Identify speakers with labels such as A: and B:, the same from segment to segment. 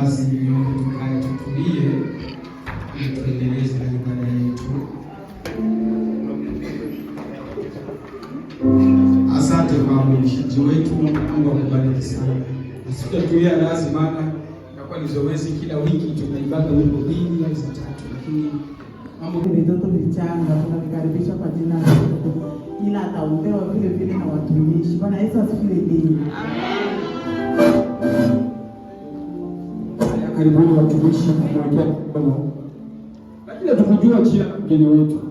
A: basi niombe tukae tutulie ili tuendeleze na ibada yetu. Asante kwa mwishaji wetu, Mungu akubariki sana. Asitatulia lazima maana inakuwa ni zoezi kila wiki tunaibada wimbo mbili au tatu, lakini mambo
B: vitoto vichanga tunavikaribisha kwa jina la Yesu, ila ataombewa vile vile na watumishi. Bwana Yesu asifiwe.
A: Karibuni watumishi kumwekea mkono, lakini tukujua jina mgeni wetu.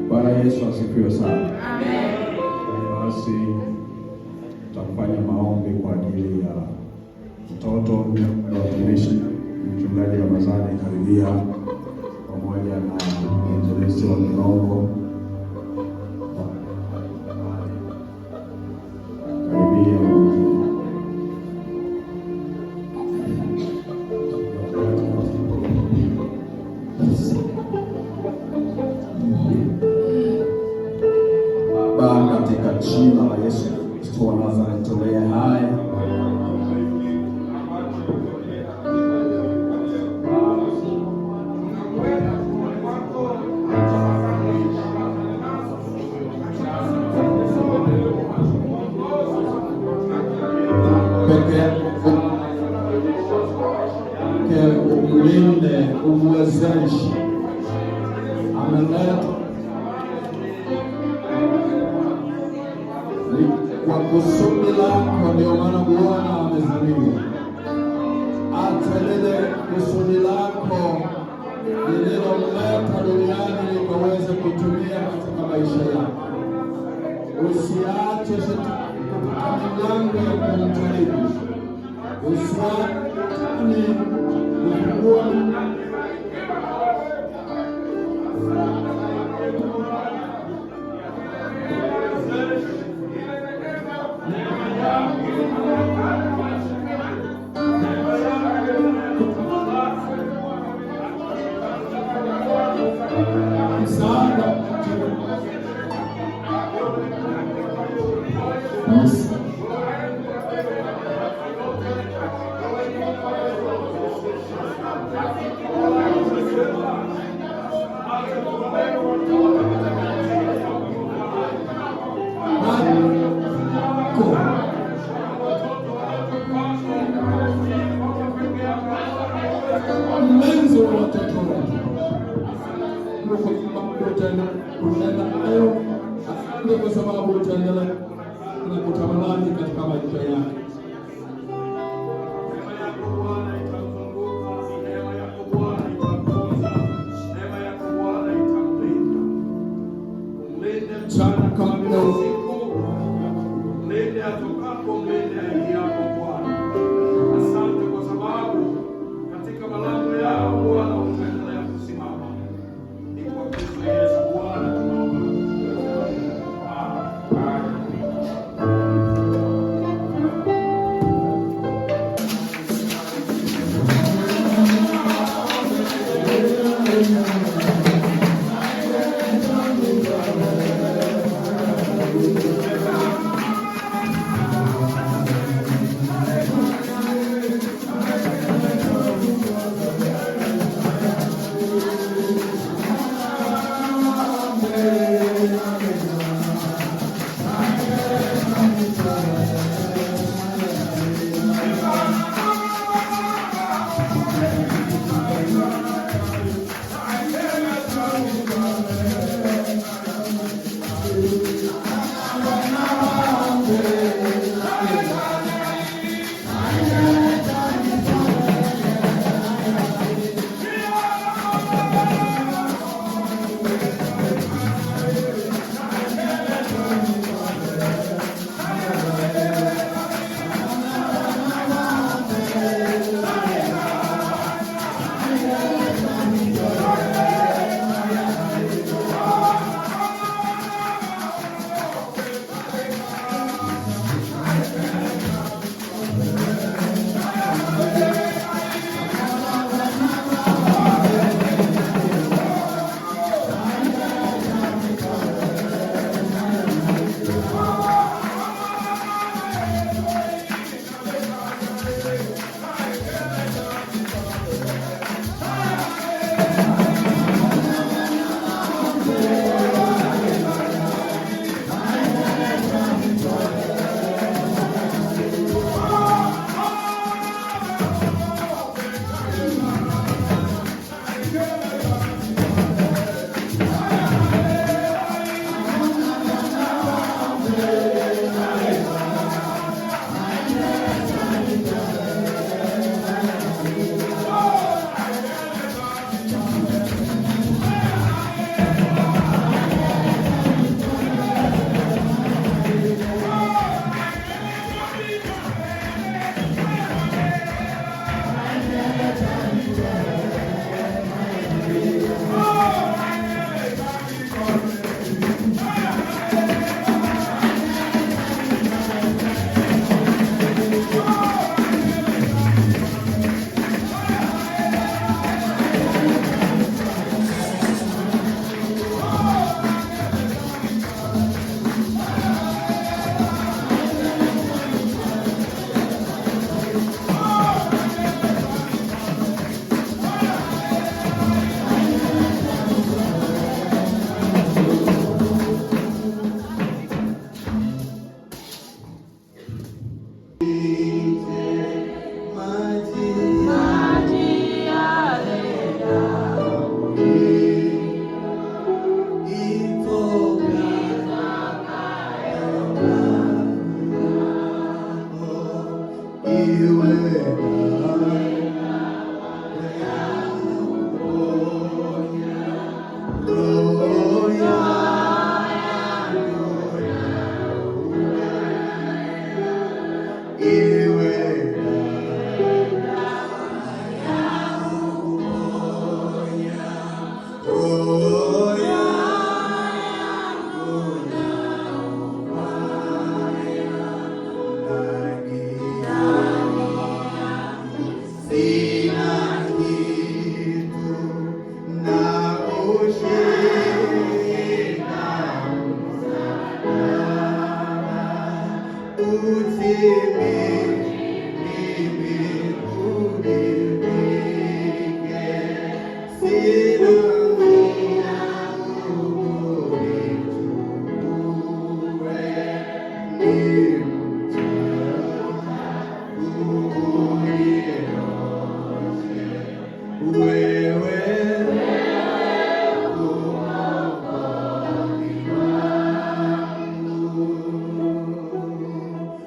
C: Bwana Yesu asifiwe sana. Amen. Basi tutafanya maombi kwa ajili ya mtoto wa watumishi Mchungaji Ramadhani karibia pamoja na mwinjilisti wa Kirongo karibia. Baba, katika jina la Yesu Kristo wa Nazareti tuliye hai, umlinde, umwezeshe. Ameleta kwa kusudi lako, ndio maana Bwana amezaliwa. Atelele kusudi lako lililomleta duniani likaweze kutumia katika maisha yako. Usiache shetani kupita milango ya kumjaribu. Usiache kufungua msaada. Mlenzi wa watoto wetu kwa sababu utaendelea na kutamalaki katika maisha yake. Mchana kama vile usiku, mlinde atokapo, mlinde aingiapo Bwana. Asante kwa sababu katika malango yao Bwana utaendelea kusimama. Ni kwa Kristo Yesu Bwana tunaomba.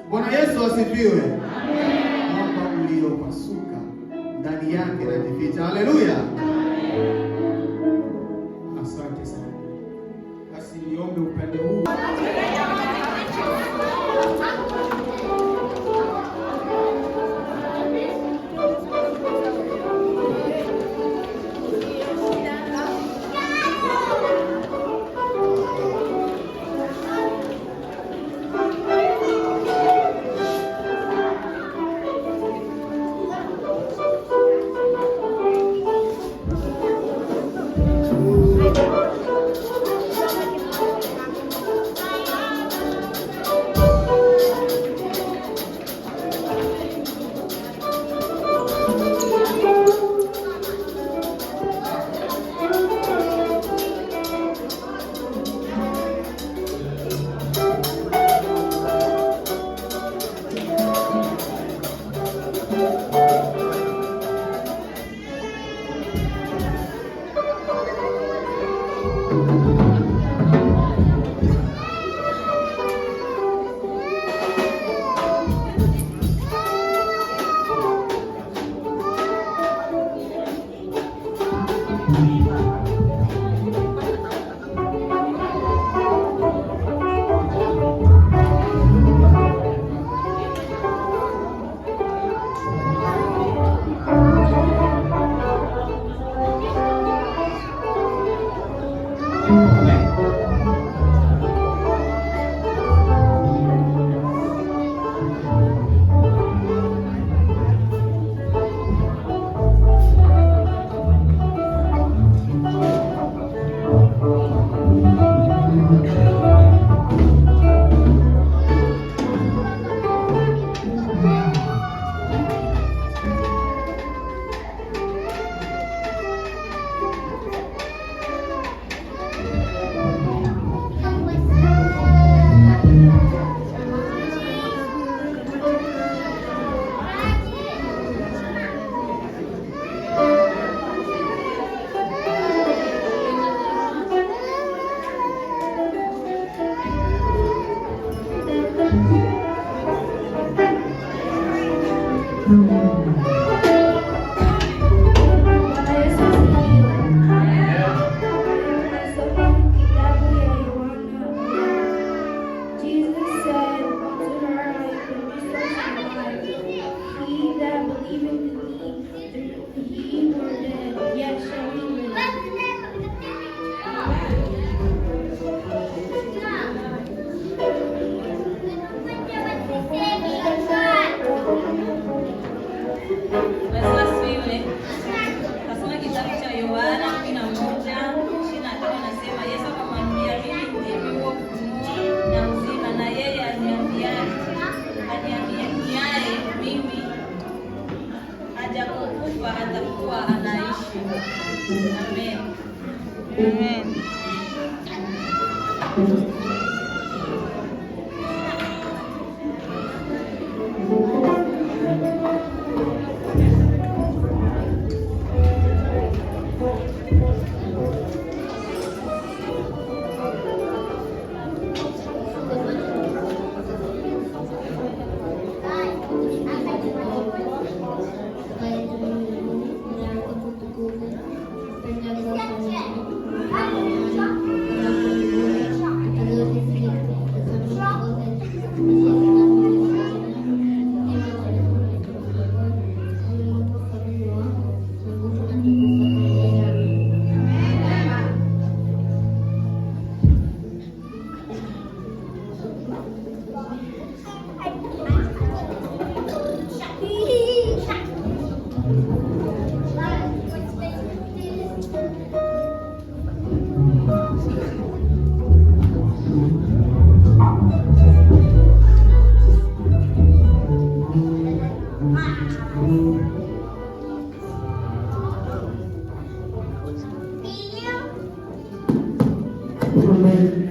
D: Bwana Yesu asifiwe. Mwamba uliopasuka ndani yake najificha. Haleluya.
A: Asante sana. Basi niombe upande huu.
E: atakuwa anaishi. Amen. Amen.
F: Hallelujah.
B: Amen.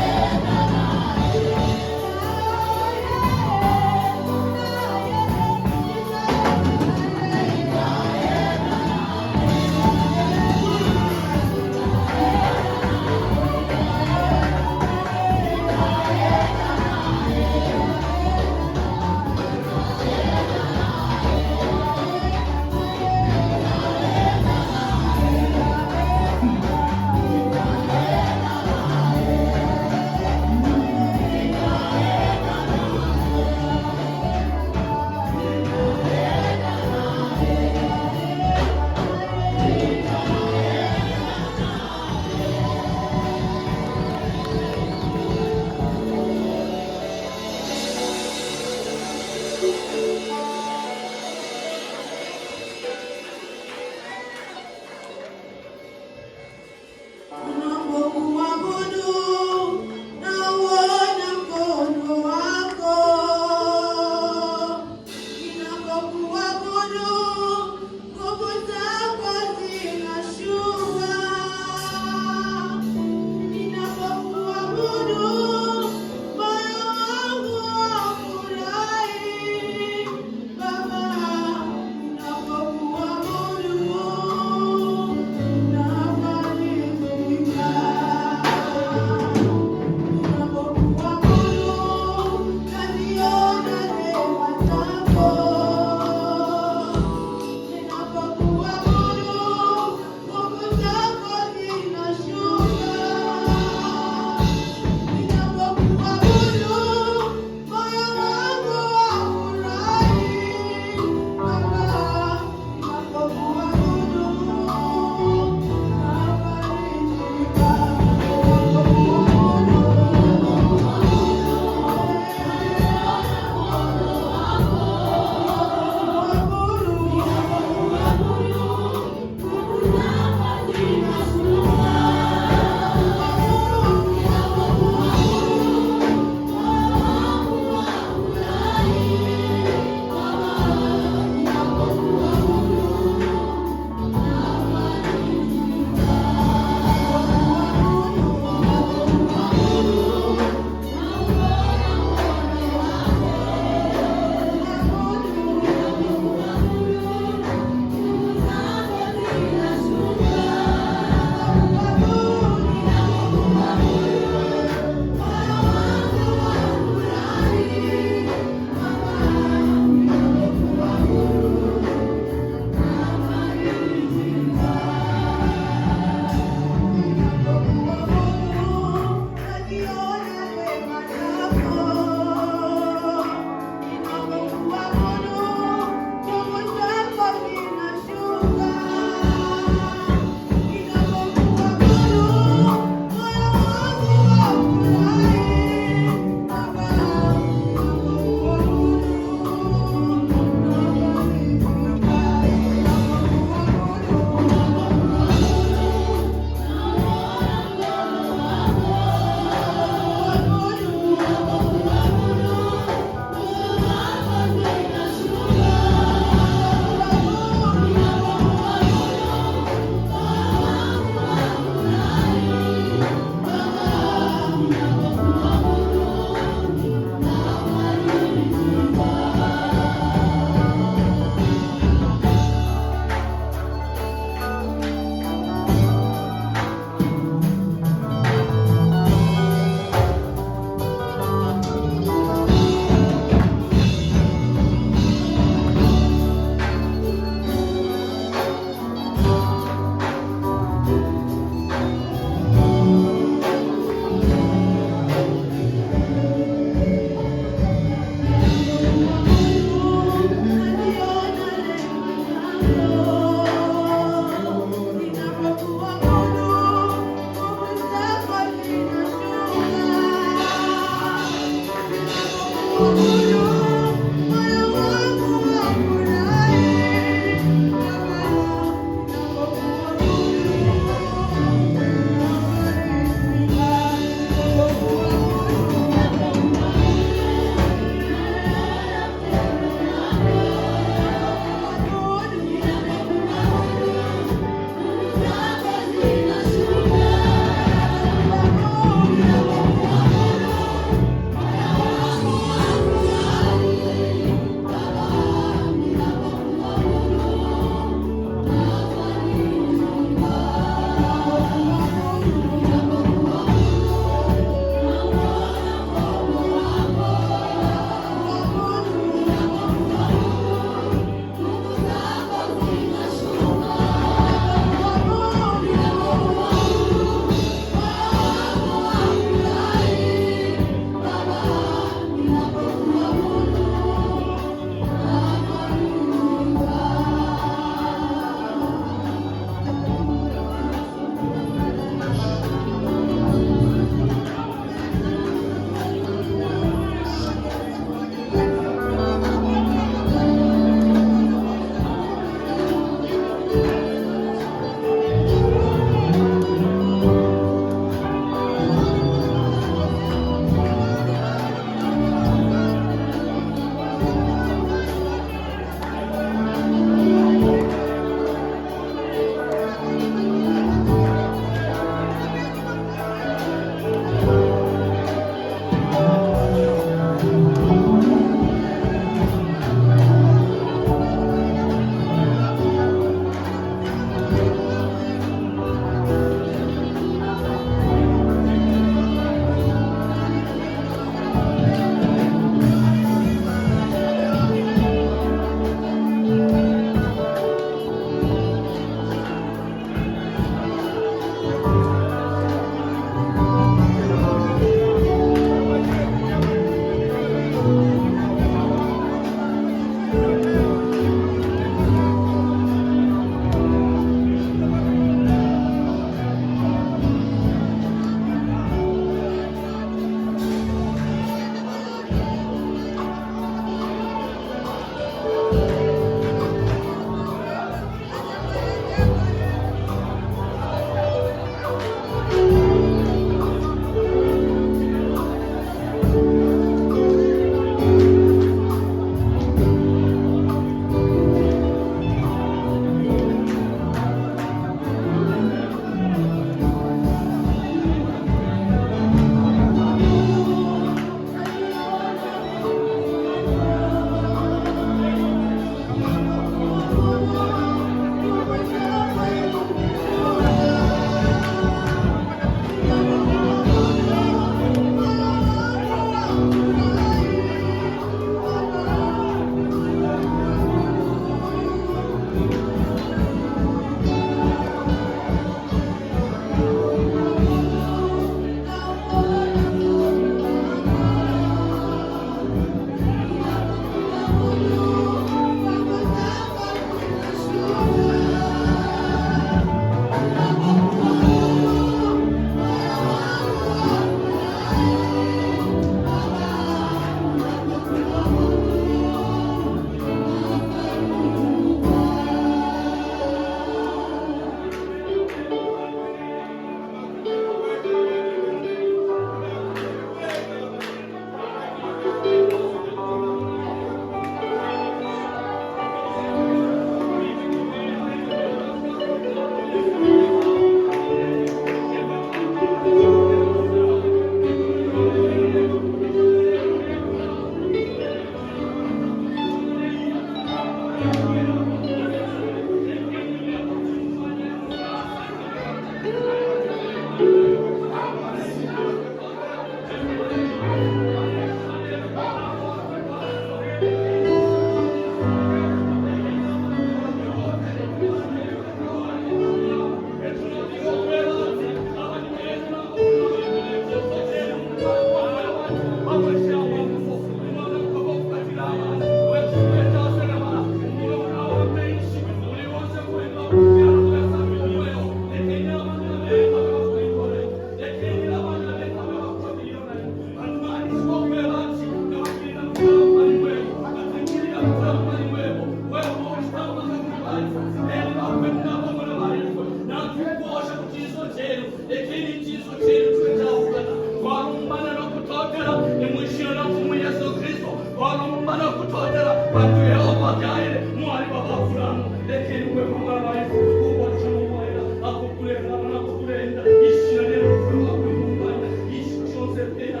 C: lakini wewe Baba kubwa cha Mungu akukuleta na kukuleta ishi na leo kwa Mungu ishi chose tena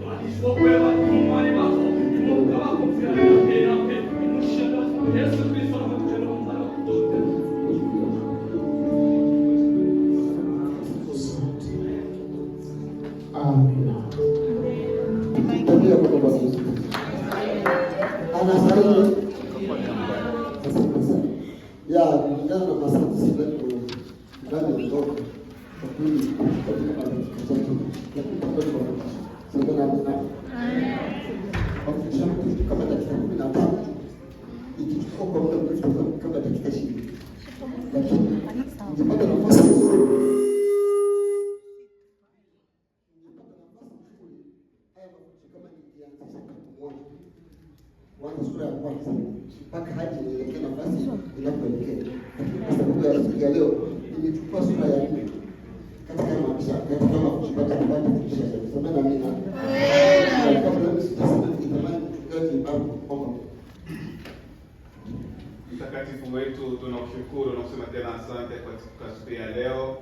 C: malisho kwa Mungu wako Mungu wako tena mshaka Yesu Kristo na mtendo wa
A: Amen.
F: Tabia kwa Baba Yesu. Anastahili. Ya, kulingana na masanzi zetu ndani ya ndoto. Kwa kweli katika matatizo yetu lakini kwa kweli sana na amen. Kama dakika 15 ikichukua kwa muda mrefu kama dakika 20. Lakini nipata nafasi sura ya kwanza mpaka hadi nielekee nafasi inapoelekea. Kwa sababu ya siku ya leo nimechukua sura ya 4 katika maisha katika mafundisho ya kufundisha. Sema na mimi. Kabla msitasema nitamani mchungaji babu kwamba
G: Mtakatifu wetu, tunakushukuru na kusema tena asante kwa siku ya leo.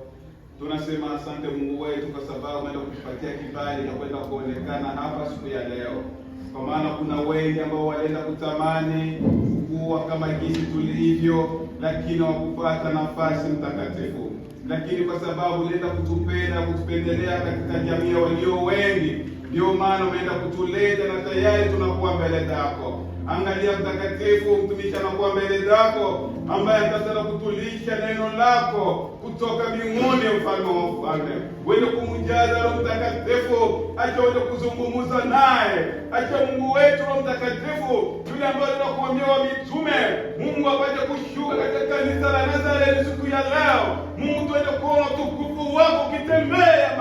G: Tunasema asante Mungu wetu kwa sababu umeenda kutupatia kibali na kwenda kuonekana hapa siku ya leo. Kwa maana kuna wengi ambao walienda kutamani kuwa kama jinsi tulivyo, lakini hawakupata nafasi Mtakatifu. Lakini kwa sababu ulienda kutupenda, kutupendelea katika jamii walio wengi, ndio maana umeenda kutuleta na tayari tunakuwa mbele zako. Angalia Mtakatifu, mtumishi anakuwa mbele zako, ambaye atataka kutulisha neno lako kutoka mbinguni, mfalme wa ufalme. Wewe kumjaza Roho Mtakatifu, acha wewe kuzungumza naye. Acha Mungu wetu Roho Mtakatifu, yule ambaye anakuambia wa mitume, Mungu apate kushuka katika kanisa la Nazareti siku ya leo. Mungu tuende kuona utukufu wako ukitembea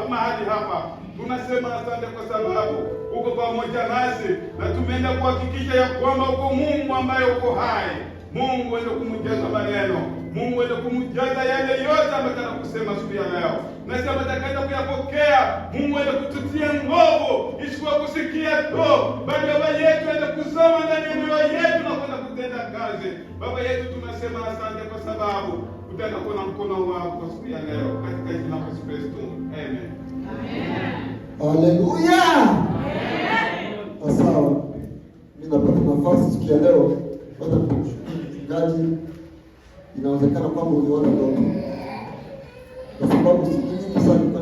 G: mahali hapa. Tunasema asante kwa sababu uko pamoja nasi na tumeenda kuhakikisha ya kwamba uko Mungu ambaye uko hai. Mungu ende kumjaza maneno. Mungu ende kumjaza yale yote ambayo anakusema siku ya leo. Na sisi tutakaenda kuyapokea. Mungu ende kututia nguvu, isikuwa kusikia tu, bali Baba yetu ende kusoma ndani ya mioyo yetu na kwenda kutenda kazi. Baba yetu tunasema asante kwa sababu utaenda kuona mkono wako siku ya leo katika jina la Yesu Kristo. Amen.
F: Haleluya. Sawa. Mimi napata nafasi siku ya leo hata kumshukuru mchungaji. Inawezekana kwamba uliona ndoto. Kwa sababu sijui sana kwa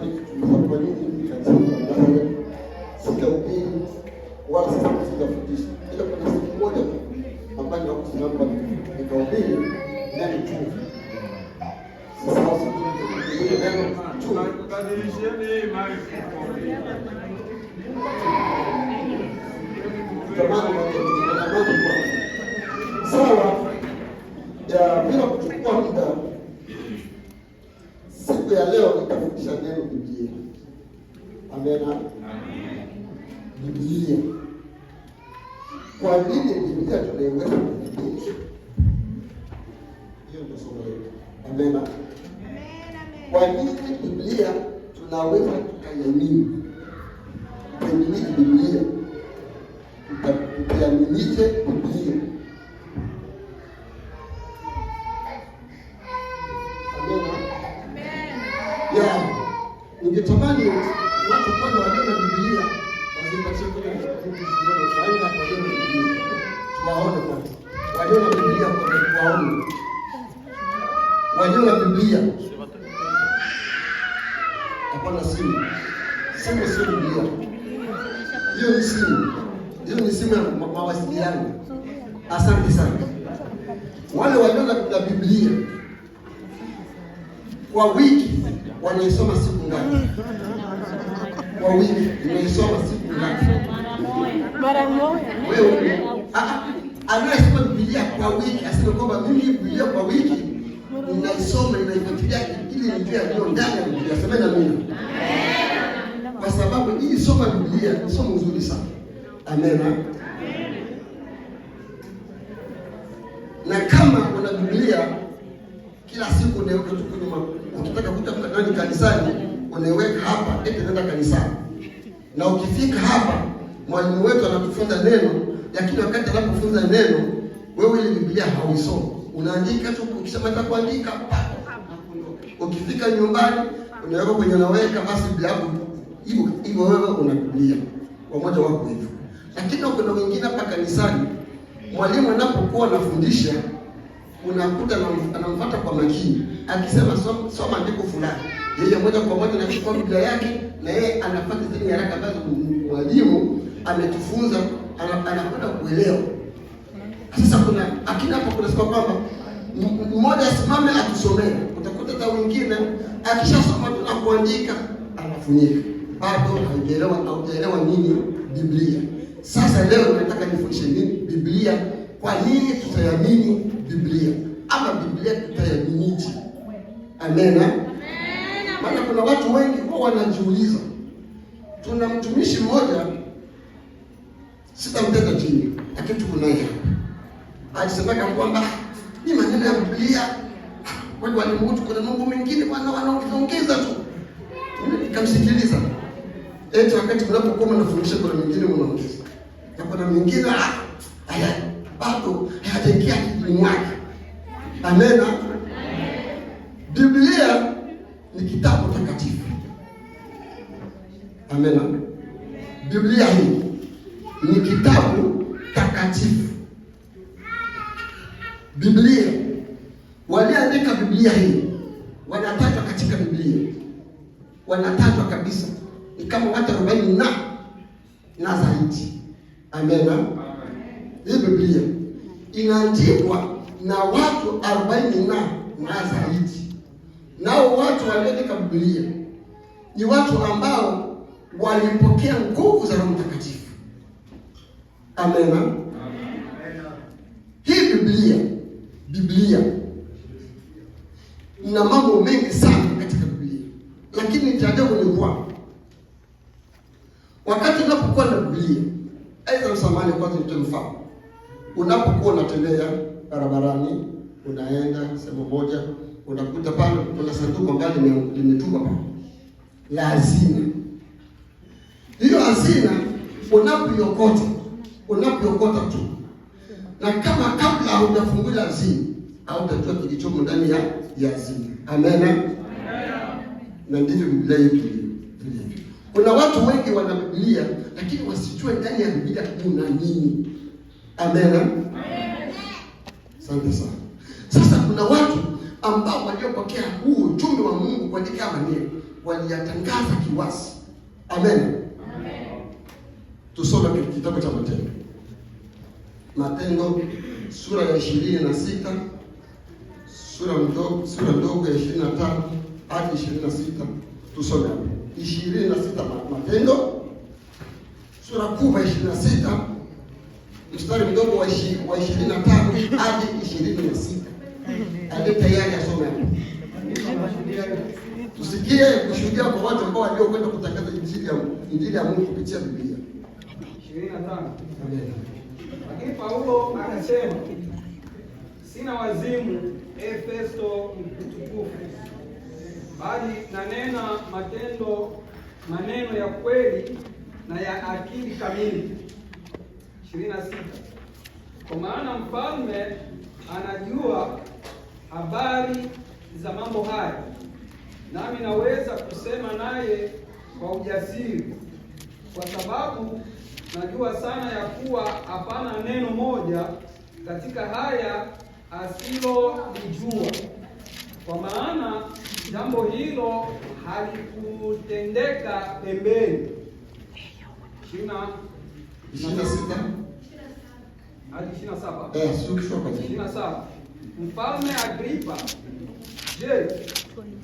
F: nini kanisa la Nazareti sikahubiri wala sikufundisha. Ila kuna siku moja ambayo nakusimama nikahubiri ndani tu. Sasa
C: tunakubadilisheni maisha.
F: Sawa, ya bila kuchukua muda, siku ya leo nitafundisha neno Biblia. Amena. Biblia. Kwa nini Biblia tunaiweka Biblia? Hiyo ndio somo letu. Amena. Kwa nini Biblia tunaweza tukaiamini? Tuamini Biblia. Tukiaminije Biblia? Amena. Ya, ningetamani watu kwanza wajue Biblia, wazingatie kile kitabu cha kwa Biblia. Tuwaone kwanza. Wajue Biblia kwa waone. Wajue Biblia. Hapana simu. Simu sio Biblia. Hiyo ni simu. Hiyo ni simu ya mawasiliano. Asante sana. Wale walio na Biblia kwa wiki wanaisoma siku ngapi? Kwa wiki unaisoma siku ngapi?
E: Mara moja.
F: Wewe anayesoma Biblia kwa wiki aseme kwamba mimi Biblia kwa wiki ninaisoma, ninaifuatilia ili nijue yaliyo ndani ya Biblia. Sema na mimi. Kwa sababu hii soma Biblia ni somo nzuri sana. Amen. Na kama una Biblia kila siku unaweka tu kwenye ukitaka kutafuta nani kanisani unaweka hapa eti nenda kanisani. Na ukifika hapa mwalimu wetu anatufunza neno, lakini wakati anapofunza neno wewe ile Biblia hauisomi, unaandika tu, ukishamaliza kuandika ukifika nyumbani unaweka kwenye naweka basi Biblia yako hivyo wewe una Biblia wamoja wako hivyo. Lakini kuna wengine hapa kanisani, mwalimu anapokuwa anafundisha unakuta anamfuata kwa makini, akisema soma andiko fulani, yeye moja kwa moja anachukua Biblia yake na yeye anafuata zile haraka ambazo mwalimu ametufunza, anakwenda kuelewa. Sasa kuna akina hapo kuna sababu kwamba mmoja asimame atusomee, utakuta hata wengine akishasoma tu na kuandika anafunika, bado haujaelewa nini Biblia. Sasa leo nataka nifundishe nini Biblia, kwa nini tutayamini Biblia, ama Biblia tutayaminije? Amen. Maana kuna watu wengi wao wanajiuliza. Tuna mtumishi mmoja, sitamteta chini, lakini tuko naye hapa, alisema kwamba ni maneno ya Biblia kwa walimu, kuna mambo mengine wanaongeza tu. Nikamsikiliza, eti wakati mnapokuwa mnafundisha kuna mengine mnaongeza, na kuna mengine haya bado hayajaingia akilini mwake. Amen. Biblia ni kitabu takatifu. Amen. Biblia hii ni kitabu takatifu. Biblia, waliandika Biblia hii wanatajwa katika Biblia, wanatajwa kabisa, ni kama watu 40 na zaidi. Amen. Hii Biblia inaandikwa na watu 40 na zaidi. Nao watu walioandika Biblia ni watu ambao walipokea nguvu za Roho Mtakatifu. Amen. Hii Biblia ina mambo mengi sana katika Biblia, lakini nitajabu ni kwa wakati unapokuwa na Biblia, aidha usamani kwanza nitoe mfano. Unapokuwa unatembea barabarani, unaenda sehemu moja, unakuta pale kuna sanduku ambalo limetupwa pale la hazina. Hiyo hazina unapoiokota tu, na kama kabla hujafungua hazina hautajua kilichomo ndani ya hazina. Amen. Na ndivyo Biblia yetu. Kuna watu wengi wana Biblia lakini wasijue ndani ya Biblia kuna nini. Amen. Asante sana. Sasa kuna watu ambao waliopokea huu ujumbe wa Mungu kwa njia maneno, waliyatangaza kiwasi. Amen. Tusome kitabu cha Matendo sura ya 26, sura ndogo ya 25 hadi 26. Tusome 26 Matendo sura kubwa 26 mstari mdogo wa 25 hadi 26. Hadi tayari asome hapo. Tusikie kushuhudia kwa watu ambao waliokwenda kutangaza injili ya Mungu kupitia Biblia.
H: 25. Amen. Lakini Paulo akasema, sina wazimu, Festo mtukufu, bali nanena maneno ya kweli na ya akili kamili. 26. Kwa maana mfalme anajua habari za mambo haya, nami naweza kusema naye kwa ujasiri, kwa sababu najua sana ya kuwa hapana neno moja katika haya asilolijua. Kwa maana jambo hilo halikutendeka pembeni.
F: 26
H: hadi 27.
F: 27.
H: Mfalme Agripa, je,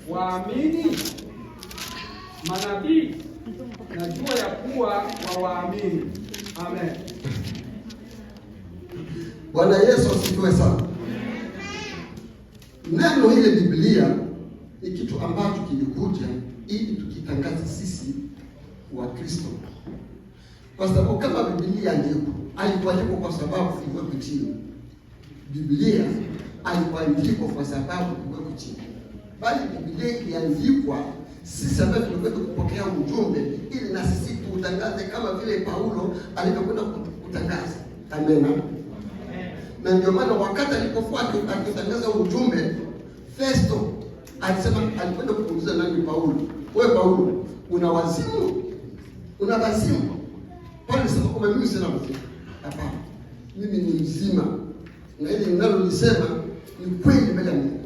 H: waamini manabii? Najua ya kuwa waamini. Amen.
F: Bwana Yesu asifiwe sana. Neno hili Biblia ni kitu ambacho kilikuja ili tukitangaza sisi wa Kristo. Kwa sababu kama Biblia haikuandikwa kwa sababu iwekwe chini. Biblia haikuandikwa kwa sababu iwekwe chini, bali Biblia iliandikwa sisi ambao tumekwenda kupokea ujumbe ili na sisi tuutangaze kama vile Paulo alivyokwenda kutangaza. Amen. Na ndio maana wakati alipokuwa akitangaza ujumbe, Festo alisema, alikwenda kumuuliza nani? Paulo. Wewe Paulo, una wazimu? Una wazimu? Paulo alisema kwamba mimi sina wazimu. Hapana, mimi ni mzima, na hili ninalolisema ni kweli mbele ya Mungu.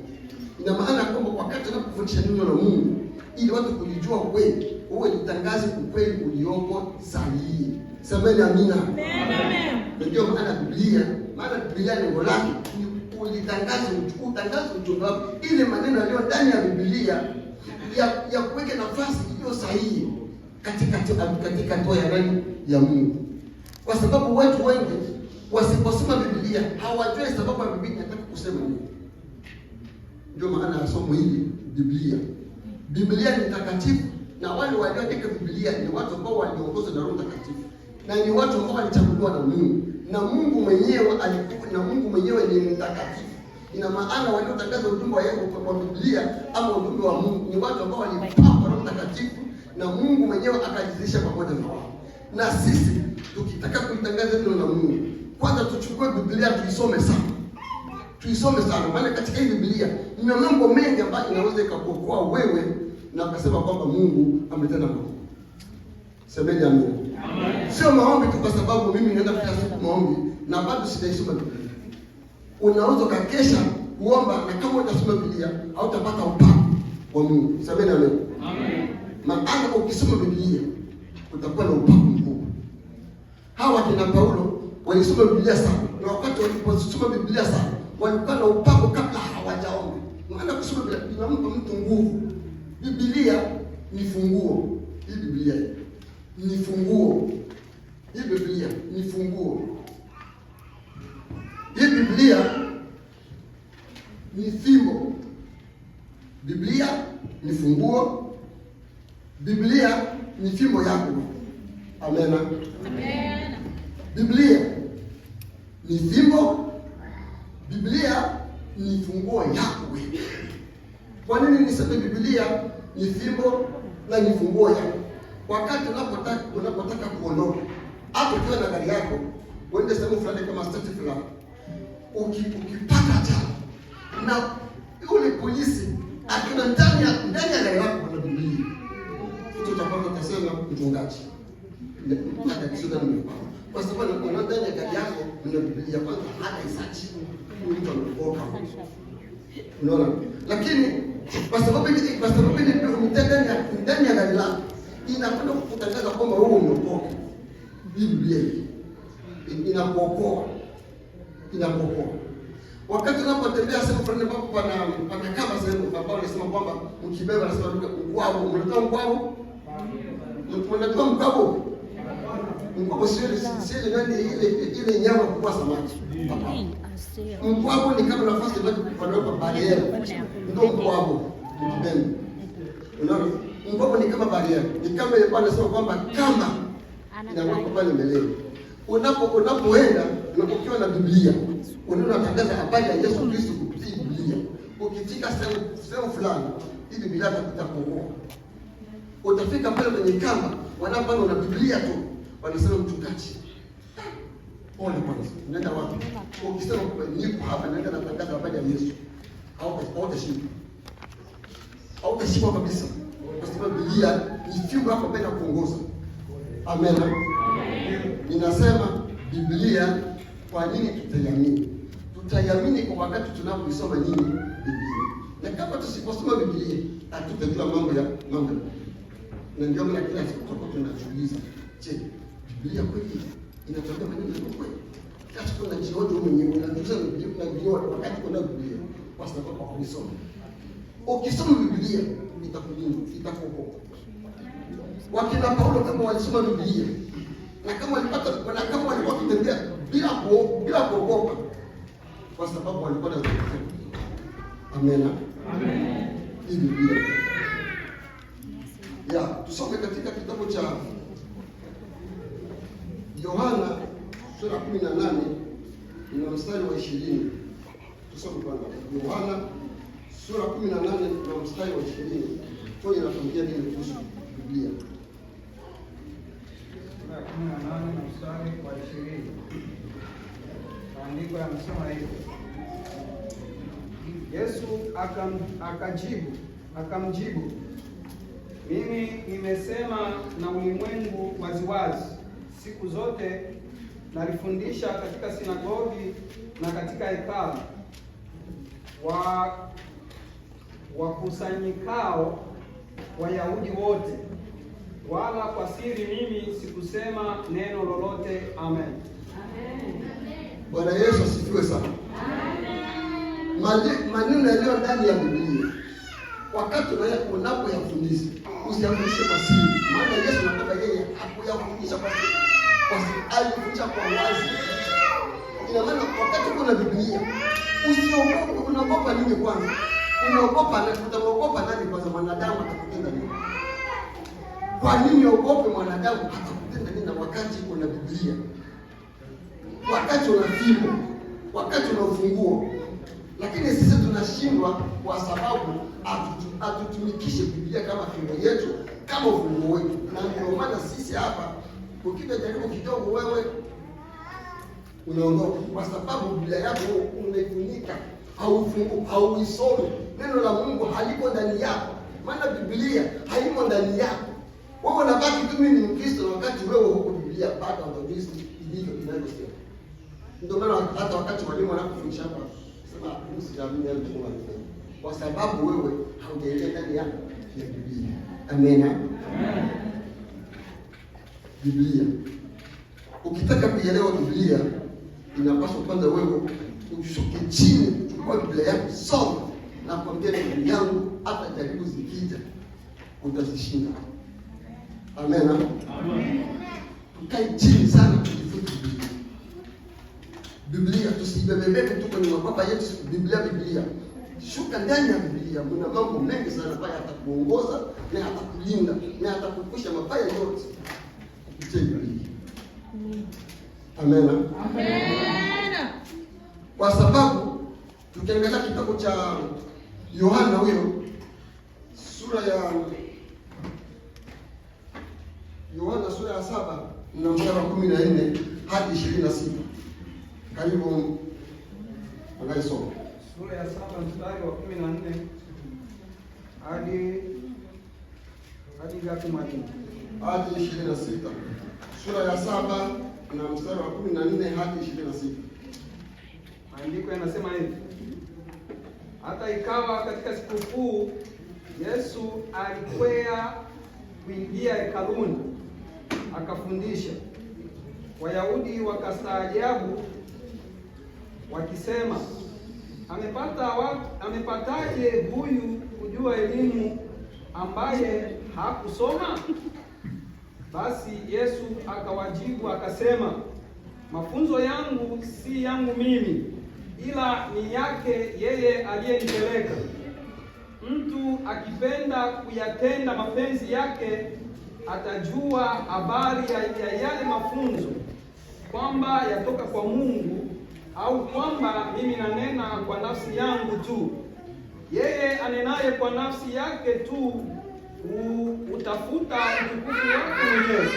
F: Ina maana kwamba wakati unapofundisha neno la Mungu, ili watu kulijua kweli, wewe litangaze ukweli uliopo sahihi. Semeni amina.
E: Amen.
F: Ndio maana Biblia lengo lake ni utangaze ujumbe wako, ile maneno yaliyo ndani ya Biblia ya kuweka nafasi iliyo sahihi katika toa ya nani ya Mungu. Kwa sababu watu wengi wasiposoma Biblia hawajui sababu ya Biblia inataka kusema nini. Ndio maana ya somo hili Biblia ni takatifu, na wale walioandika Biblia ni watu ambao waliongozwa na Roho Mtakatifu, na ni watu ambao walichaguliwa na Mungu, na Mungu mwenyewe ni mtakatifu. Ina maana waliotangaza ujumbe wa Yesu kwa Biblia ama ujumbe wa Mungu ni watu ambao walipakwa Roho Mtakatifu, na Mungu mwenyewe akajidhihirisha pamoja na wao. Na sisi tukitaka kuitangaza neno la Mungu, kwanza tuchukue Biblia tuisome sana, maana katika hii Biblia ina mambo mengi ambayo inaweza ikakuokoa wewe na ukasema kwamba Mungu ametenda mambo. Semeni amina. Sio maombi tu, kwa sababu mimi naenda kila siku maombi na bado sijaisoma Biblia. Unaweza ukakesha kuomba, na kama utasoma Biblia hautapata upako wa Mungu. Semeni amina. Amen. Maana ukisoma Biblia utakuwa na upako mkubwa. Hawa kina Paulo walisoma Biblia sana, na wakati waliposoma Biblia sana walikuwa na upako kabla hawajaomba. Maana kusoma Biblia inampa mtu nguvu. Biblia ni funguo. Hii Biblia ni funguo. Hii Biblia ni funguo. Hii Biblia ni fimbo. Biblia ni funguo. Biblia ni fimbo yako. Amen.
E: Amen.
F: Biblia ni fimbo. Biblia ni funguo yako wewe. Kwa nini niseme Biblia ni fimbo na ni funguo yako? Wakati unapotaka kuondoka, hapo ukiwa na gari yako, uende sehemu fulani kama state fulani, ukipata ajali na yule polisi akiwa ndani ya gari yako kuna Biblia, kitu cha kwanza utasema mchungaji, kwa sababu ndani ya gari yako kuna Biblia. Kwanza hata isachi mtu anaokoka, unaona. Lakini kwa sababu ndani ya gari lako inakwenda kukutangaza kwamba wewe umeokoka. Biblia inakuokoa. Wakati unapotembea sehemu fulani ambapo pana kama sehemu ambapo wanasema kwamba mkibeba, nasema mkwabo, mnatoa mkwabo, sio nani ile nyama kubwa samaki. Mkwabo ni kama nafasi ambayo panaweka bariera, ndio mkwabo mkibeba. Unaona, mkwabo ni kama bariera, ni kama ile pale sema kwamba kama inawekwa pale mbele. Unapoenda unapokiwa na Biblia, unatangaza habari ya Yesu Kristo kupitia Biblia. Ukifika sehemu fulani, hii Biblia itakuokoa. Utafika pale kwenye kamba, wanapanda na Biblia tu, wanasema mchungaji, pole kwanza, unaenda wapi? Ukisema kwa nipo hapa naenda natangaza habari ya Yesu, hautashiba kabisa, kwa sababu Biblia ni fimbo yako kwenda kuongoza. Amen. Ninasema Biblia, kwa nini tutaiamini? Tutaiamini kwa wakati tunapoisoma nini? Biblia. Na kama tusiposoma Biblia, hatutajua mambo. Na ndio maana kila siku tunajiuliza, je, Biblia kweli inatuambia maneno ya kweli? Kati kuna jihoji mwenyewe unajiuliza Biblia wakati kuna Biblia, kwa sababu kwa kusoma. Ukisoma Biblia itakulinda, itakuokoa. Wakina Paulo kama walisoma Biblia, na kama walikuwa kutembea bila kuogopa, kwa sababu walikuwa na Biblia. Amen. Amen. Hii Biblia. Ya, tusome katika kitabu cha Yohana sura 18 na mstari wa 20. Tusome kwanza. Yohana sura 18 na mstari wa 20. Tuone inatuambia nini kuhusu Biblia.
H: Sura 18 na mstari wa 20. Maandiko yanasema hivi. Yesu akamjibu, mimi nimesema na ulimwengu waziwazi, siku zote nalifundisha katika sinagogi na katika hekalu, wakusanyikao Wayahudi wote, wala kwa siri mimi sikusema neno lolote. Amen.
F: Bwana Yesu asifiwe sana. Maneno yaliyo ndani ya Biblia, wakati unapoyafundisha, usiyafundishe kwa siri. Maana Yesu anataka yeye hakuyafundisha kwa siri, alifundisha kwa wazi. Ina maana wakati kuna Biblia, usiogope. Unaogopa nini kwanza? Utaogopa nani kwanza? Mwanadamu atakutenda nini? Kwa nini uogope mwanadamu atakutenda nini wakati kuna Biblia? Wakati una fimbo, wakati una ufunguo. Lakini sisi tunashindwa kwa sababu hatutumikishe Biblia kama fimbo yetu, kama ufunguo wetu. Na ndio maana sisi hapa ukija jaribu kidogo, wewe unaondoka, kwa sababu Biblia yako unaifunika, hauisomi. Neno la Mungu haliko ndani yako, maana Biblia haimo ndani yako. Wewe unabaki tu mimi ni Mkristo, wakati wewe huko Biblia bado hujui ilivyo inavyosema. Ndio maana hata wakati mwalimu anakufundisha hapa, sema usiamini yale Mungu anasema, kwa sababu wewe haujaelewa ndani yako ya Biblia. Amen. Amen. Biblia, ukitaka kuelewa Biblia, inapaswa kwanza wewe ushuke chini, chukua Biblia yako, soma na kuambia ndugu yangu, hata jaribu zikija utazishinda. Amen. Amen. Tukae chini sana tujifunze Biblia. Biblia tusibebebe tu kwenye mapapa yetu. Biblia. Shuka ndani ya Biblia. Kuna mambo mengi sana ambayo atakuongoza na atakulinda na atakupusha mabaya yote kupitia Biblia. Amen. Amen. Kwa sababu tukiangalia kitabu cha Yohana huyo sura ya Yohana sura ya 7 na mstari wa 14 hadi 26. Karibu angalia somo.
H: Sura ya 7 mstari wa 14 hadi ngapi mwalimu?
F: Hadi 26. Sura ya 7 na mstari wa 14 hadi 26.
H: Maandiko yanasema hivi. Hata ikawa katika sikukuu Yesu alikwea kuingia hekaluni akafundisha. Wayahudi wakastaajabu wakisema, amepataje huyu kujua elimu ambaye hakusoma? Basi Yesu akawajibu akasema, mafunzo yangu si yangu mimi, ila ni yake yeye aliyenipeleka. Mtu akipenda kuyatenda mapenzi yake atajua habari ya yale mafunzo, kwamba yatoka kwa Mungu au kwamba mimi nanena kwa nafsi yangu tu. Yeye anenaye kwa nafsi yake tu utafuta utukufu wake mwenyewe,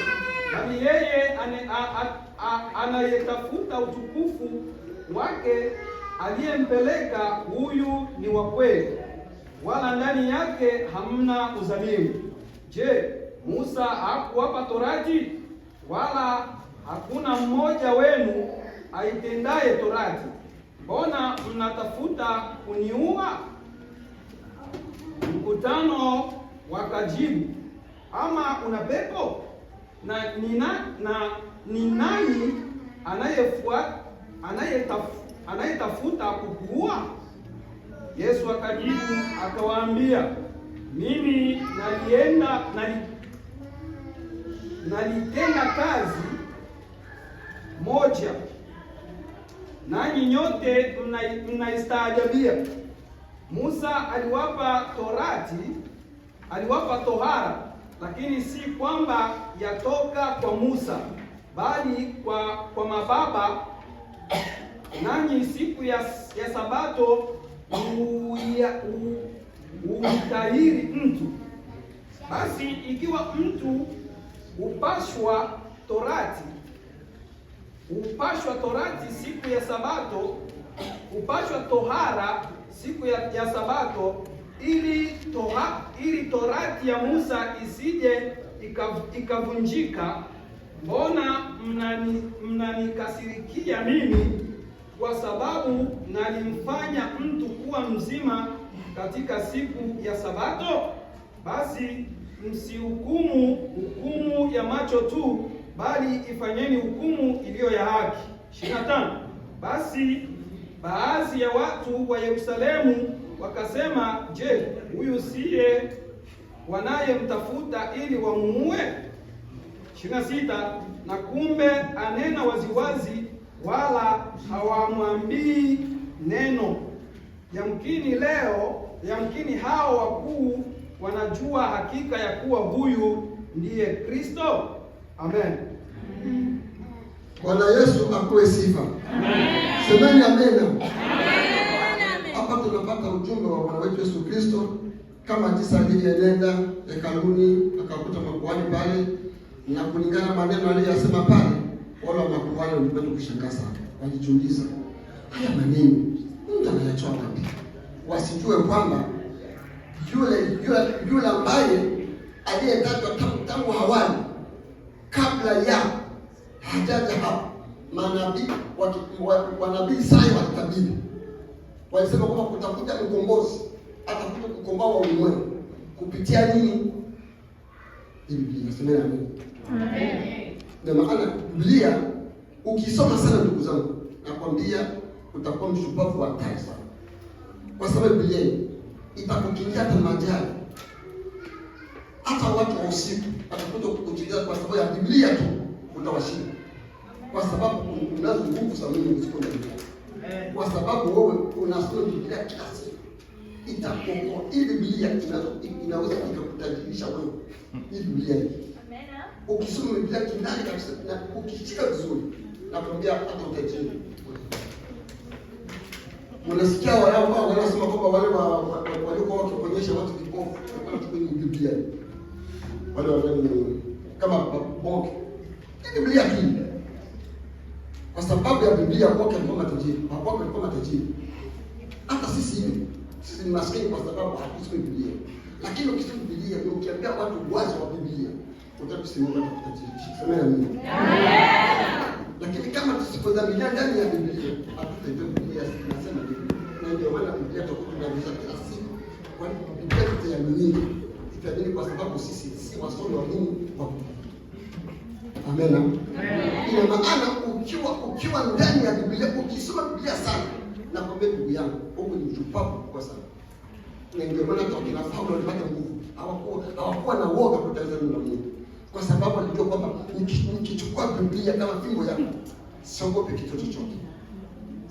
H: bali yeye anayetafuta utukufu wake aliyempeleka, huyu ni wa kweli, wala ndani yake hamna udhalimu. Je, Musa hakuwapa Torati? Wala hakuna mmoja wenu aitendaye Torati. Mbona mnatafuta kuniua? Mkutano wakajibu, ama una pepo? Na ni nani anayetafuta kukuua? Yesu akajibu akawaambia, mimi nalitenda kazi moja, nanyi nyote mnaistaajabia. Musa aliwapa tohara, lakini si kwamba yatoka kwa Musa, bali kwa mababa. Nanyi siku ya Sabato umtahiri mtu. Basi ikiwa mtu upashwa Torati, upashwa torati siku ya Sabato, upashwa tohara siku ya Sabato, ili torati ya Musa isije ikavunjika. Mbona mnanikasirikia mimi kwa sababu nalimfanya mtu kuwa mzima katika siku ya Sabato? Basi msihukumu hukumu ya macho tu, bali ifanyeni hukumu iliyo ya haki. 25. Basi baadhi ya watu wa Yerusalemu wakasema, je, huyu siye wanayemtafuta ili wamuue? 26. Na kumbe anena waziwazi, wala hawamwambii neno. Yamkini hao wakuu wanajua hakika ya kuwa huyu ndiye Kristo. Amen.
F: Bwana Yesu apewe sifa. Semeni amen. Hapa tunapata ujumbe wa Bwana wetu Yesu Kristo kama jinsi alivyoenda hekaluni akakuta makuhani pale, na kulingana na maneno aliyosema pale, wale makuhani walipenda kushangaa sana. Walijiuliza, haya maneno mtu anayatoa wapi? Wasijue kwamba yule ambaye aliyetajwa tangu hawali, kabla ya hajaja hapa, wanabii Isaya walitabiri, walisema kwamba kutakuja mkombozi, atakuja kukomboa wa ulimwengu kupitia nini? Biblia. Nasema amen. Ndio maana Biblia ukisoma sana, ndugu zangu, nakwambia utakuwa mshupavu wa hatari sana, kwa sababu Biblia itakukingia hata majani. Hata watu wa usiku watakuja kukukingia kwa sababu ya Biblia tu, utawashinda, kwa sababu unazo nguvu za Mungu ziko ndani yako, kwa sababu wewe unasoma Biblia kila siku. Itakuokoa. Hii Biblia inaweza kukutajirisha wewe. Hii Biblia ukisoma Biblia kindani kabisa na ukishika vizuri, nakwambia hata utajiri. Unasikia wao wanasema kwamba wale walikuwa wakiponyesha watu vipofu kwenye Biblia, wale kama bonge. Hii Biblia hii, kwa sababu ya Biblia bonge alikuwa matajiri, bonge alikuwa matajiri. Hata sisi ni maskini kwa sababu hatusomi Biblia. Lakini ukisoma Biblia, ukiambia watu wazi wa Biblia, utakusimama kutajirisha. Sema amina. Lakini kama tusipodhamiria ndani ya Biblia, hatutajua Biblia inasema nini. Na ndio maana Biblia tunakuja kila siku. Kwa nini Biblia tutaiamini? Tutaamini kwa sababu sisi si wasomi wa Mungu wa Biblia. Amen. Ina maana ukiwa ndani ya Biblia, ukisoma Biblia sana, na kwambia ndugu yangu, huko ni mshupavu kwa sana. Na ndio maana tukina Paulo walipata nguvu. Hawakuwa na woga kutazama neno la Mungu, kwa sababu walijua kwamba nikichukua Biblia kama fimbo yangu, siogope kitu chochote.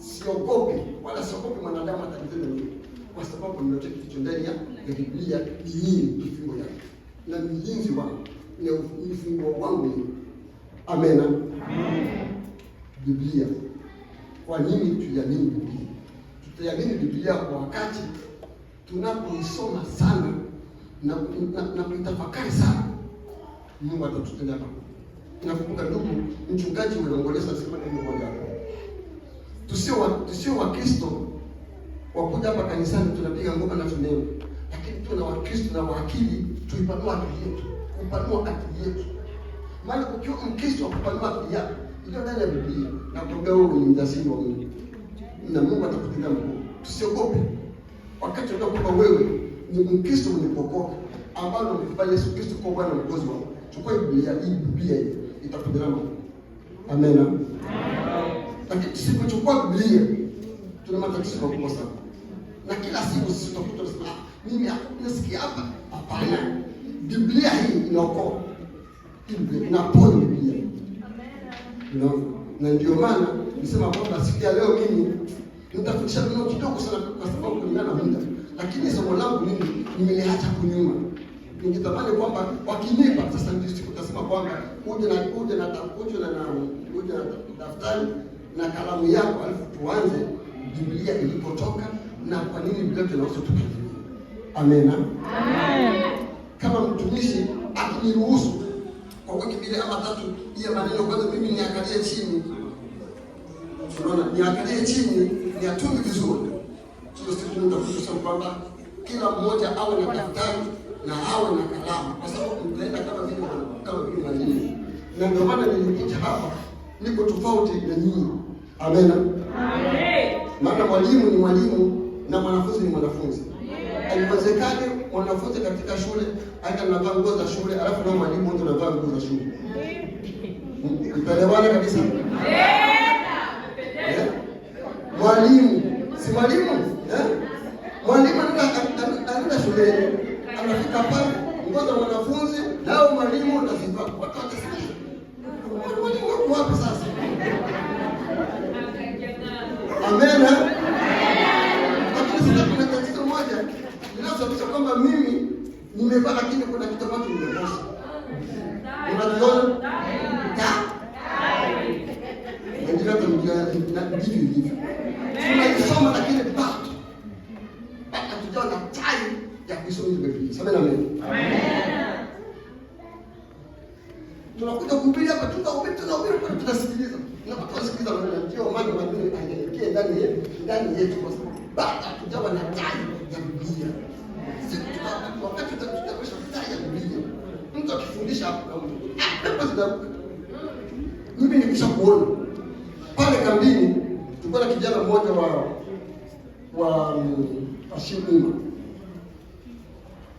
F: Siogope wala siogope mwanadamu atanitenda nini, kwa sababu ninacho kitu ndani ya Biblia. Ni fimbo yangu na mlinzi wangu, ni funguo wangu. Amen. Biblia. Kwa nini tuiamini Biblia? Tutaiamini Biblia kwa wakati tunapoisoma sana na kuitafakari sana, Mungu atatutendea mambo. Nakumbuka ndugu mchungaji Mlongolesa sema neno moja hapo. Tusio wa Kristo wakuja hapa kanisani tunapiga ngoma na tuneno, lakini tuna wa Kristo na waakili, tuipanua akili yetu, kupanua akili yetu. Maana ukiwa Mkristo kupanua akili yako ndio ndani ya Biblia, na kuambia wewe ni mjasiri wa Mungu na Mungu atakutendea mambo. Tusiogope wakati unapokuwa wewe ni Mkristo mwenye kuokoka, ambao umekubali Yesu Kristo kwa Bwana mwokozi wako. Chukua Biblia hii itakutendea mambo. Amen. Lakini tusipochukua Biblia tuna matatizo makubwa sana. Na kila siku sisi tutakuta tunasema mimi nasikia hapa. Hapana. Biblia hii inaokoa. Biblia inaponya Biblia. Amen. Na ndio maana nisema kwamba siku ya leo mimi nitafundisha neno kidogo sana kwa sababu kulingana na muda. Lakini somo langu mimi nimeliacha kunyuma. Ningetamani kwamba wakinipa sasa ndio sitasema kwamba uje na daftari na kalamu yako, alafu tuanze Biblia ilipotoka na kwa nini Biblia inahusu tukio. Amen. Amen. Kama mtumishi akiniruhusu kwa wiki mbili ama tatu, hiyo maneno kwanza mimi niangalie chini Tunaona niangalie chini, niatunge vizuri. Sio siku ndio kusema kwamba kila mmoja awe na daftari na awe na kalamu, kwa sababu tunaenda kama vile mwalimu. Na ndio maana nilikuja hapa, niko tofauti na nyinyi. Amen. Amen. Maana mwalimu ni mwalimu na mwanafunzi ni mwanafunzi. Haiwezekani mwanafunzi katika shule aenda anavaa nguo za shule alafu na mwalimu ndio anavaa nguo za shule. Mtaelewana kabisa? Mwalimu si mwalimu, mwalimu anaenda shuleni, anafika pale nguo za mwanafunzi nao mwalimu anazivaa. Watu watasikia mwalimu wako wapi sasa? Amen. Lakini sasa kuna tatizo moja linalosababisha kwamba mimi nimevaa, lakini kuna kitu ambacho nimekosa. Unakiona? Ndio na hivi hivi. Tunasoma lakini bado hatujao na time ya kusoma Biblia. Sema amen. Amen. Tunakuja kuhubiri hapa, tunahubiri tunasikiliza. Tunasikiliza maneno, ndio maana maneno yanaingia ndani yetu kwa sababu bado hatujao na time ya Biblia. Sisi wakati tutakusha time ya Biblia. Mtu akifundisha hapo kama pepo zinaruka. Mimi nikishakuona pale kambini, tulikuwa na kijana mmoja wa Ashimuma.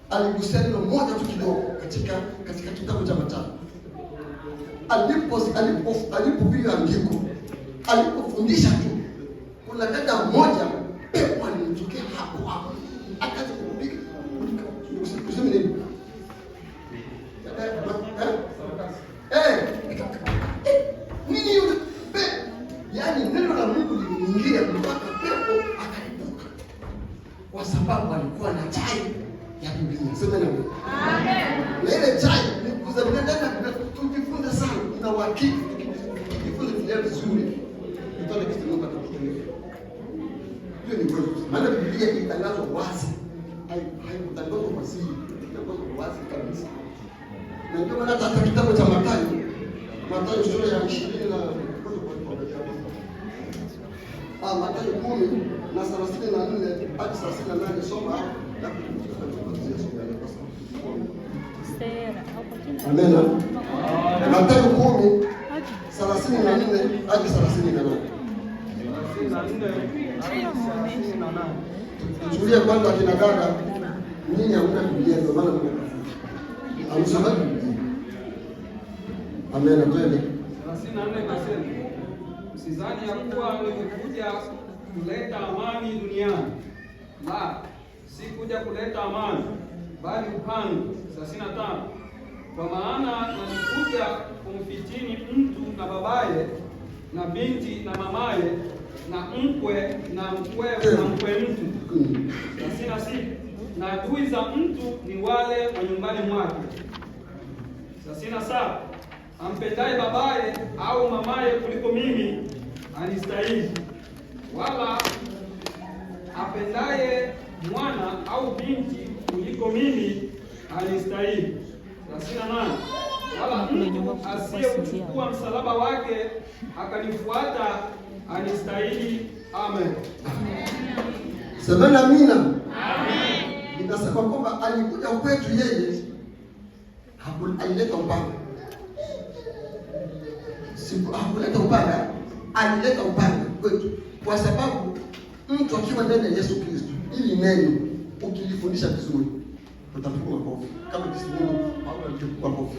F: Aligusia neno moja tu kidogo katika kitabu cha Mathayo. Alipopiga andiko, alipofundisha tu, kuna dada mmoja pepo alimtokea hapo. Akaanza kupiga. Kusema nini? Nini yule pepo? Yaani neno la Mungu liliingia mpaka pepo akaibuka. Kwa sababu alikuwa na chai ya Biblia. Sema na Mungu. Amen. Na ile chai ni kuzamia ndani, tujifunze sana na uhakika. Tujifunze Biblia vizuri. Tutaona kitu Mungu atakufunza. Hiyo ni kweli. Maana Biblia inatangazwa wazi. Haikutangazwa kwa siri. Inatangazwa wazi kabisa. Na ndio maana hata kitabu cha Mathayo sura ya 20 na Mathayo 10:34 hadi 38 soma na Amen. Mathayo 10:34 hadi 38. Tulia kwanza akina dada, nyinyi hamna Biblia ndio maana amsoma Biblia. Amen. Twende.
H: 34 kasema, msidhani ya kuwa nimekuja kuleta amani duniani. La, si kuja kuleta amani, bali upanga. 35, kwa maana nalikuja kumfitini mtu na babaye na binti na mamaye na mkwe na mkwe mtu. 36, na adui za mtu ni wale wa nyumbani mwake. 37, ampendaye babaye au mamaye kuliko mimi anistahili, wala apendaye mwana au binti kuliko mimi anistahili. 38, wala mtu asiyeuchukua msalaba wake akanifuata anistahili. Amen.
F: Semeni amina. Amen. Inasema kwamba alikuja kwetu yeye, alileta upanga. Hakuleta upanga, alileta upanga kwetu, kwa sababu mtu akiwa ndani ya Yesu Kristo, ili neno ukilifundisha vizuri utapigwa kofi. Kama Kristo alipigwa kofi,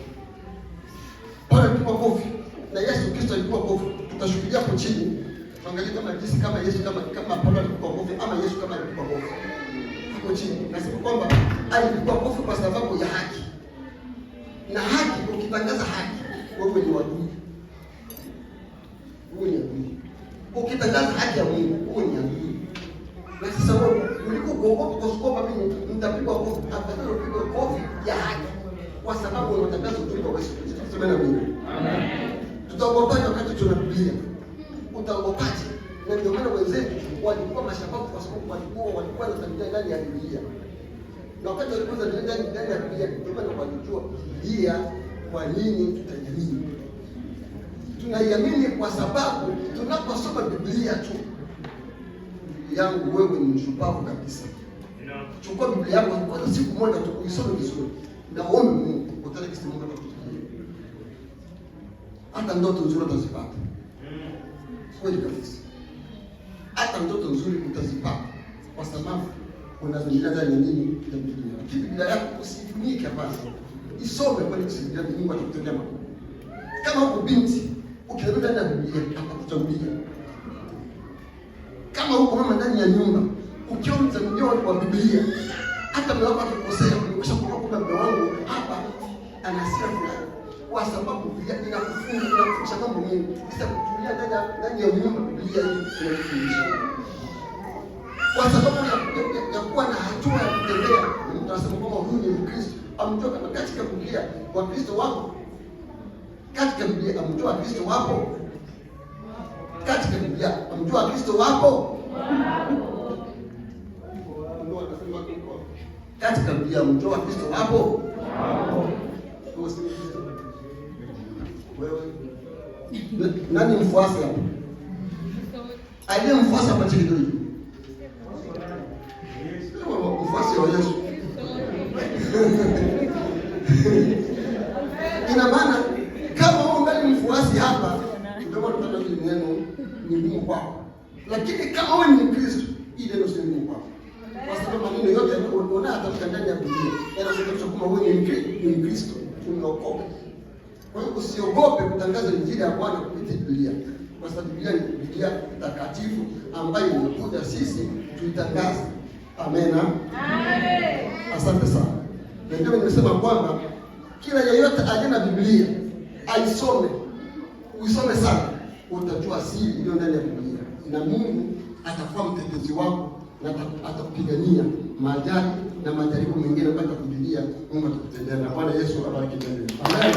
F: Paulo alipigwa kofi na Yesu Kristo alipigwa kofi. Tutashuhudia hapo chini, tuangalie kama jinsi kama Yesu kama Paulo alipigwa kofi ama Yesu kama alipigwa kofi. Hapo chini nasema kwamba alipigwa kofi kwa sababu ya haki, na haki, ukitangaza haki wewe ni wadui. Ukitangaza haki ya Mungu wewe ni adui. Na sasa wewe uliko kuogopa kuskopa mimi nitapigwa kofi, afadhali upigwe kofi ya haki, kwa sababu unatangaza ujumbe wa Yesu Kristo. Sema na mimi. Amen. Tutaogopaje wakati tuna Biblia? Utaogopaje? Na ndio maana wenzetu walikuwa mashababu, kwa sababu walikuwa na tabia ndani ya Biblia. Na wakati walikuwa ndani ya Biblia, ndio maana walijua Biblia kwa nini tutaiamini. tunaiamini kwa sababu tunaposoma Biblia tu. Yangu wewe ni mshupavu kabisa. Chukua Biblia yako kwa siku moja tu uisome vizuri. Na uombe Mungu utale kisi Mungu atakutukia. Hata ndoto nzuri utazipata. Kweli kabisa. Hata ndoto nzuri utazipata kwa sababu unazingira ndani ya nini ya Biblia. Biblia yako usifunike hapana. Isome kwa kisi Mungu atakutendea mambo. Kama huko binti ukienda ndani ya Biblia atakutangulia. Kama huko mama ndani ya nyumba ukiona mzamjio wa Biblia, hata mlao akikosea ukisha kumbuka mume wangu hapa anasema fulani, kwa sababu Biblia inakufundisha mambo mengi. Sasa kutulia ndani ya nyumba Biblia hii inakufundisha. Kwa sababu ya kuwa na hatua ya kutembea, mtu anasema kwamba huyu ni Mkristo, amtoa kama katika Biblia wa Kristo wapo. Katika Biblia amtoa Kristo wapo. Katika Biblia amtoa Kristo wapo. Katika Biblia mtoa Kristo wapo. Wewe nani mfuasi hapo? Aliye mfuasi hapa chini ndio. Mfuasi wa Yesu. Ina maana kama wewe ungali mfuasi hapa, ndio tunataka hili neno ni Mungu kwako. Lakini kama wewe ni Mkristo, ile ndio sio Mungu kwako. Kwa sababu maneno yote yanayoona hata ndani ya Biblia yanaonyesha kwamba wewe ni Mkristo, umeokoka. Kwa hiyo usiogope kutangaza injili ya Bwana kupitia Biblia. Kwa sababu Biblia ni Biblia takatifu ambayo imekuja sisi tuitangaze. Amen. Amen. Asante sana. Na ndio nimesema kwamba kila yeyote aliye na Biblia aisome. Uisome sana, utajua siri iliyo ndani ya Biblia. Na Mungu atakuwa mtetezi wako na atakupigania majaribu na majaribu mengine mpaka kujilia. Mungu atakutendea. Na Bwana Yesu abariki. Amen.